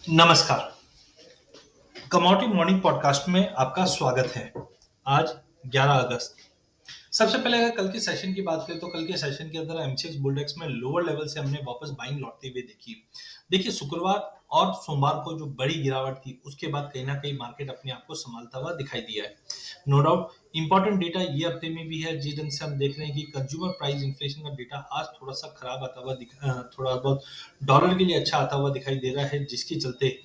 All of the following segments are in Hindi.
नमस्कार। कमोडिटी मॉर्निंग पॉडकास्ट में आपका स्वागत है। आज 11 अगस्त। सबसे पहले अगर कल के सेशन की बात करें तो कल के सेशन के अंदर एमसीएक्स बुलडेक्स में लोअर लेवल से हमने वापस बाइंग लौटते हुए देखी। देखिए, शुक्रवार और सोमवार को जो बड़ी गिरावट थी उसके बाद कहीं ना कहीं मार्केट अपने आप को संभालता हुआ दिखाई दिया है। नो डाउट इंपॉर्टेंट डेटा ये हफ्ते में भी है, जिस ढंग से हम देख रहे हैं कि कंज्यूमर प्राइस इन्फ्लेशन का डेटा आज थोड़ा सा खराब आता हुआ थोड़ा बहुत डॉलर के लिए अच्छा आता हुआ दिखाई दे रहा है, जिसके चलते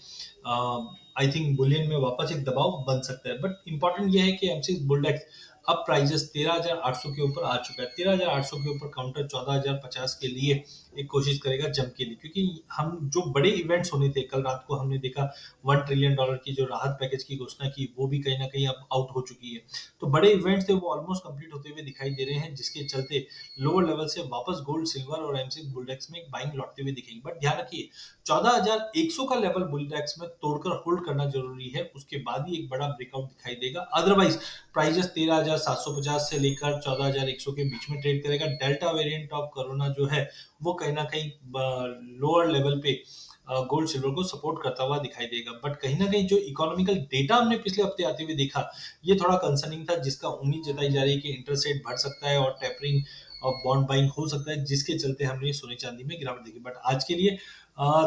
आई थिंक बुलियन में वापस एक दबाव बन सकता है। बट इंपॉर्टेंट ये है कि एमसीएक्स बुलडेक्स अब प्राइजेस 13,800 के ऊपर आ चुका है। 13,800 के ऊपर काउंटर 14,050 के लिए एक कोशिश करेगा जंप के लिए, क्योंकि हम जो बड़े इवेंट्स होने थे, कल रात को हमने देखा $1 ट्रिलियन की जो राहत पैकेज की घोषणा की, वो भी कहीं ना कहीं अब आउट हो चुकी है। तो बड़े इवेंट्स थे वो ऑलमोस्ट कंप्लीट होते हुए दिखाई दे रहे हैं, जिसके चलते लोअर लेवल से वापस गोल्ड, सिल्वर और एमसीएक्स बुलडेक्स में बाइंग लौटते हुए दिखेंगे। बट ध्यान रखिए, 14,100 का लेवल बुलडेक्स में तोड़कर होल्ड करना जरूरी है, उसके बाद ही एक बड़ा ब्रेकआउट दिखाई देगा। अदरवाइज प्राइजेस 13,750 से लेकर 14,100 के बीच में ट्रेड करेगा। डेल्टा वेरिएंट ऑफ कोरोना जो है वो कहीं ना कहीं लोअर लेवल पे गोल्ड सिल्वर को सपोर्ट करता हुआ दिखाई देगा। बट कहीं ना कहीं जो इकोनॉमिकल डेटा हमने पिछले हफ्ते आते हुए देखा, ये थोड़ा कंसर्निंग था, जिसका उम्मीद जताई जा रही है कि इंटरेस्ट रेट बढ़ सकता है और टेपरिंग और बॉन्ड बाइंग हो सकता है, जिसके चलते हमने सोने चांदी में गिरावट देखी। बट आज के लिए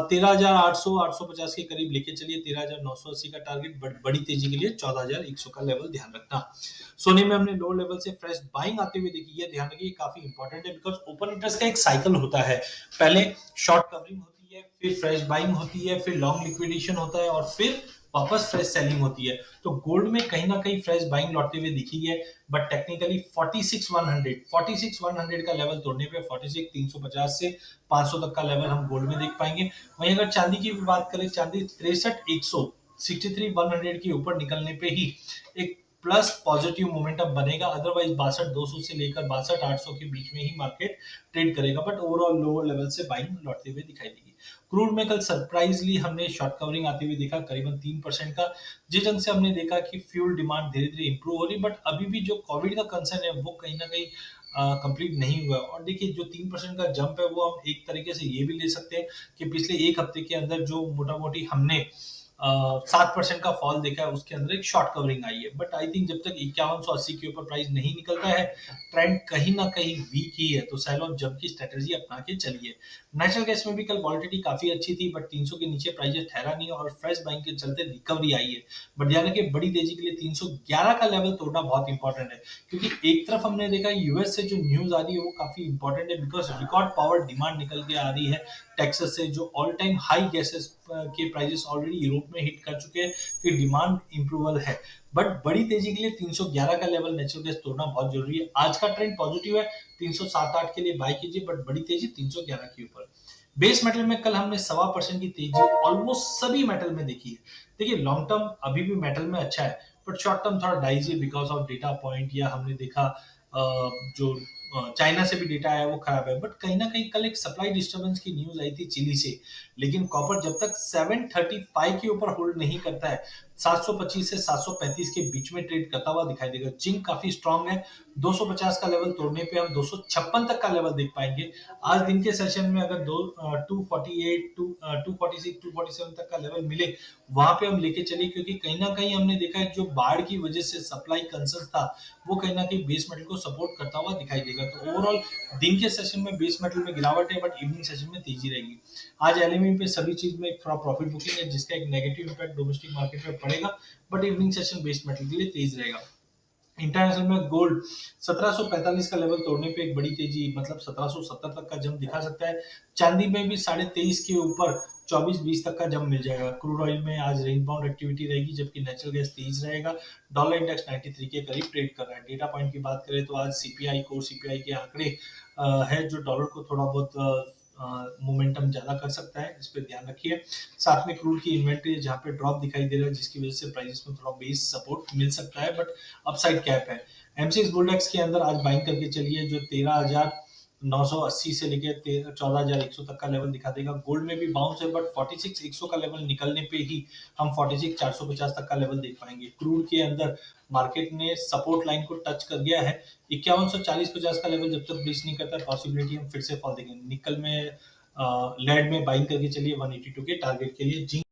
13,800 850 के करीब लेके चलिए। 13,980 का टारगेट, बट बड़ी तेजी के लिए 14,100 का लेवल ध्यान रखना। सोने में हमने लो लेवल से फ्रेश बाइंग आते हुए देखी है, ध्यान रखिए काफी इंपॉर्टेंट है, बिकॉज ओपन इंटरेस्ट का एक साइकिल होता है। पहले शॉर्ट कवरिंग होती है, फिर फ्रेश बाइंग होती है, फिर लॉन्ग लिक्विडेशन होता है और फिर वापस फ्रेश सेलिंग होती है। तो गोल्ड में कहीं ना कहीं फ्रेश बाइंग लौटते हुए दिखी है, बट टेक्निकली 46,100 का लेवल तोड़ने पे 46,350 से 500 तक का लेवल हम गोल्ड में देख पाएंगे। वहीं अगर चांदी की भी बात करें, चांदी 63,100 63,100 के ऊपर निकलने पे ही एक प्लस पॉजिटिव मोमेंटम बनेगा। अदरवाइज 62,200 से लेकर 62,800 के बीच में ही मार्केट ट्रेड करेगा, बट ओवरऑल लोअर लेवल से बाइंग लौटते हुए दिखाई देगी। क्रूड में कल सरप्राइजली हमने शॉर्ट कवरिंग आते हुए देखा, करीबन 3% का, जिस ढंग से हमने देखा कि फ्यूल डिमांड धीरे धीरे इंप्रूव हो रही, बट अभी भी जो कोविड का कंसर्न है वो कहीं ना कहीं कंप्लीट नहीं हुआ। और देखिए, जो 3% का जंप है वो हम एक तरीके से ये भी ले सकते हैं कि पिछले एक हफ्ते के अंदर जो मोटा मोटी हमने 7% का फॉल देखा है, उसके अंदर एक शॉर्ट कवरिंग आई है। बट आई थिंक जब तक 5180 के ऊपर प्राइस नहीं निकलता है, ट्रेंड कहीं ना कहीं वीक ही है, तो सेल और जंप की स्ट्रेटेजी अपना के चलिए। नेचुरल गैस में भी कल वॉलिटिलिटी काफी अच्छी थी, बट 300 के नीचे प्राइस ठहरा नहीं और फ्रेश बाइंग के चलते रिकवरी आई है। बट ध्यान रखिए, बड़ी तेजी के लिए 311 का लेवल तोड़ना बहुत इंपॉर्टेंट है, क्योंकि एक तरफ हमने देखा यूएस से जो न्यूज आ रही है वो काफी इंपॉर्टेंट है, बिकॉज रिकॉर्ड पावर डिमांड निकल के आ रही है टेक्सास से, जो ऑल टाइम हाई गैसेस के प्राइसेस ऑलरेडी यूरोप में हिट कर चुके हैं, फिर डिमांड इंप्रूवल है। बट बड़ी तेजी के लिए 311 का लेवल नेचुरल गैस तोड़ना बहुत जरूरी है। आज का ट्रेंड पॉजिटिव है, 307-8 के लिए बाय कीजिए, बट बड़ी तेजी 311 के ऊपर। बेस मेटल में कल हमने 1.25% की तेजी ऑलमोस्ट सभी मेटल में देखी है। देखिए, लॉन्ग टर्म अभी भी मेटल में अच्छा है, बट शॉर्ट टर्म थोड़ा डाइजी बिकॉज ऑफ डेटा पॉइंट, या हमने देखा जो चाइना से भी डेटा आया वो खराब है। बट कहीं ना कहीं कल एक सप्लाई डिस्टर्बेंस की न्यूज आई थी चिली से, लेकिन कॉपर जब तक 735 के ऊपर होल्ड नहीं करता है, 725 से 735 के बीच में ट्रेड करता हुआ दिखाई देगा। जिंक काफी स्ट्रांग है, 250 का लेवल तोड़ने पे हम 256 तक का लेवल देख पाएंगे। आज दिन के सेशन में अगर 248 246 247 तक का लेवल मिले, वहां पे हम लेके चले, क्योंकि कहीं ना कहीं हमने देखा है जो बाढ़ की वजह से सप्लाई कंसर्न था वो कहीं ना कहीं बेस मेटल को सपोर्ट करता हुआ दिखाई देगा। तो ओवरऑल दिन के सेशन में बेस मेटल में गिरावट है, बट इवनिंग सेशन में तेजी रहेगी। आज एलएमई पे सभी चीज में थोड़ा प्रॉफिट बुकिंग है, जिसका एक नेगेटिव इम्पैक्ट डोमेस्टिक मार्केट में पड़ेगा, but evening session base metal के लिए तेज रहेगा। इंटरनेशनल में गोल्ड 1745 का लेवल तोड़ने पे एक बड़ी तेजी, मतलब 1770 तक का जंप दिखा सकता है। चांदी में भी 23.5 के ऊपर 24-20 तक का जंप मिल जाएगा। क्रूड ऑयल में आज रेंज बाउंड एक्टिविटी रहेगी, जबकि नेचुरल गैस तेज रहेगा। डॉलर इंडेक्स 93 के करीब ट्रेड कर रहा है। डेटा पॉइंट की बात करें तो आज सीपीआई, कोर सीपीआई के आंकड़े है, जो डॉलर को थोड़ा बहुत मोमेंटम ज्यादा कर सकता है, इस पर ध्यान रखिए। साथ में क्रूड की इन्वेंट्री जहां पे ड्रॉप दिखाई दे रहा है, जिसकी वजह से प्राइसेस में थोड़ा बेस सपोर्ट मिल सकता है, बट अपसाइड कैप है। एमसीएक्स बुलडेक्स के अंदर आज बाइंग करके चलिए, जो 13,980 से लेके 14,100 तक का लेवल दिखा देगा। गोल्ड में भी बाउंस है, बट 46,100 का लेवल निकलने पे ही हम 46,450 तक का लेवल देख पाएंगे। क्रूड के अंदर मार्केट ने सपोर्ट लाइन को टच कर गया है। 5140-50 का लेवल जब तक ब्रीच नहीं करता, पॉसिबिलिटी हम फिर से फॉल देंगे। निकल में लेड में बाइंग करके चलिए 182 के टारगेट के लिए। जी